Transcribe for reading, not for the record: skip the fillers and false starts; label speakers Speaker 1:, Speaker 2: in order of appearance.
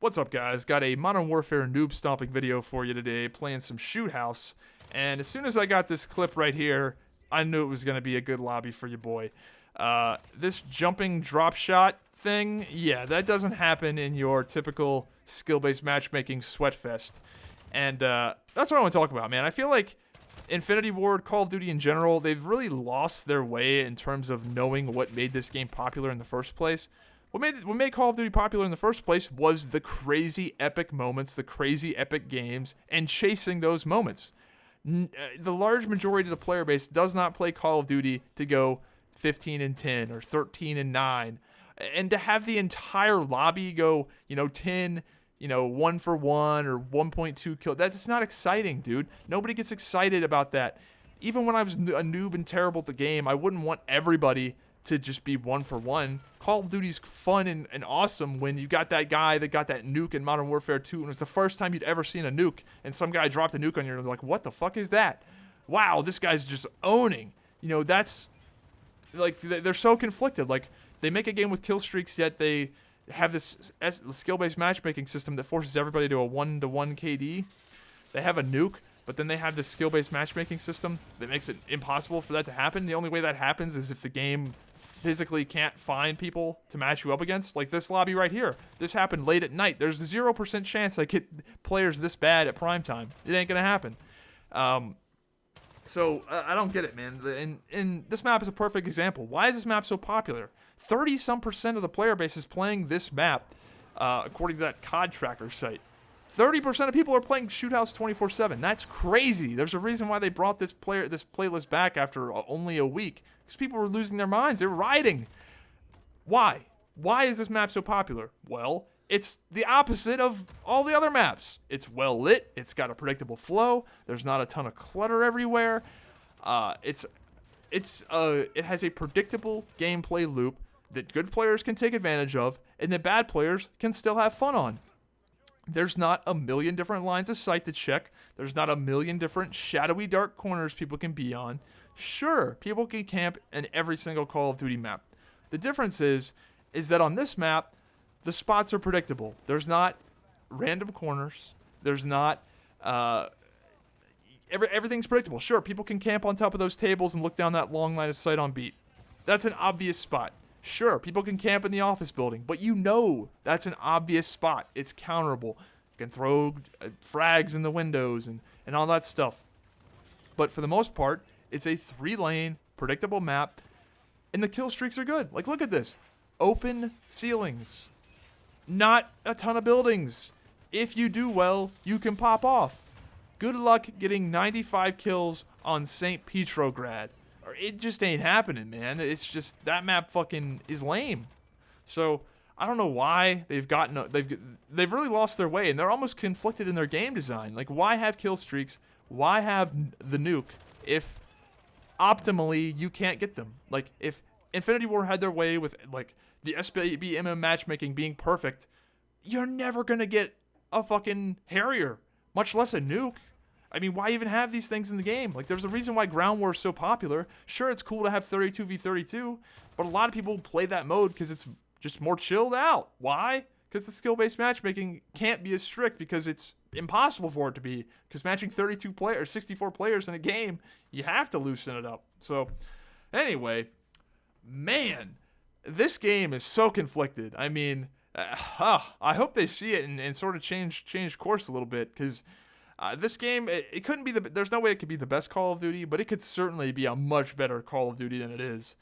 Speaker 1: What's up, guys? Got a Modern Warfare noob stomping video for you today, playing some Shoot House. And as soon as I got this clip right here, I knew it was going to be a good lobby for your boy. This jumping drop shot thing, yeah, that doesn't happen in your typical skill-based matchmaking sweatfest. And that's what I want to talk about, man. I feel like Infinity Ward, Call of Duty in general, they've really lost their way in terms of knowing what made this game popular in the first place. What made Call of Duty popular in the first place was the crazy epic moments, the crazy epic games, and chasing those moments. The large majority of the player base does not play Call of Duty to go 15-10 or 13-9, and to have the entire lobby go, 10, 1 for 1 or 1.2 kill. That's not exciting, dude. Nobody gets excited about that. Even when I was a noob and terrible at the game, I wouldn't want everybody to just be 1 for 1. Call of Duty's fun and awesome when you got that guy that got that nuke in Modern Warfare 2, and it was the first time you'd ever seen a nuke, and some guy dropped a nuke on you, and you're like, what the fuck is that? Wow, this guy's just owning. That's, like, they're so conflicted. Like, they make a game with kill streaks, yet they have this skill-based matchmaking system that forces everybody to a 1-to-1 KD. They have a nuke, but then they have this skill-based matchmaking system that makes it impossible for that to happen. The only way that happens is if the game physically can't find people to match you up against. Like this lobby right here. This happened late at night. There's a 0% chance I get players this bad at prime time. It ain't gonna happen. So I don't get it, man. And this map is a perfect example. Why is this map so popular? 30-some% of the player base is playing this map, according to that COD tracker site. 30% of people are playing Shoot House 24/7. That's crazy. There's a reason why they brought this playlist back after only a week. Because people were losing their minds. They were rioting. Why? Why is this map so popular? Well, it's the opposite of all the other maps. It's well lit. It's got a predictable flow. There's not a ton of clutter everywhere. It has a predictable gameplay loop that good players can take advantage of, and that bad players can still have fun on. There's not a million different lines of sight to check. There's not a million different shadowy dark corners people can be on. Sure, people can camp in every single Call of Duty map. The difference is that on this map, the spots are predictable. There's not random corners. There's not everything's predictable. Sure, people can camp on top of those tables and look down that long line of sight on beat. That's an obvious spot. Sure, people can camp in the office building, but that's an obvious spot. It's counterable. You can throw frags in the windows and all that stuff. But for the most part, it's a 3-lane, predictable map, and the kill streaks are good. Like, look at this. Open ceilings. Not a ton of buildings. If you do well, you can pop off. Good luck getting 95 kills on St. Petrograd. It just ain't happening, man. It's just that map fucking is lame. So I don't know why they've really lost their way, and they're almost conflicted in their game design. Like, why have kill streaks? Why have the nuke if optimally you can't get them? Like, if Infinity Ward had their way with like the SBMM matchmaking being perfect, you're never gonna get a fucking Harrier, much less a nuke. I mean, why even have these things in the game? Like, there's a reason why Ground War is so popular. Sure, it's cool to have 32v32, but a lot of people play that mode because it's just more chilled out. Why? Because the skill-based matchmaking can't be as strict because it's impossible for it to be. Because matching 64 players in a game, you have to loosen it up. So, anyway, man, this game is so conflicted. I mean, I hope they see it and sort of change course a little bit, because this game, it couldn't be there's no way it could be the best Call of Duty, but it could certainly be a much better Call of Duty than it is.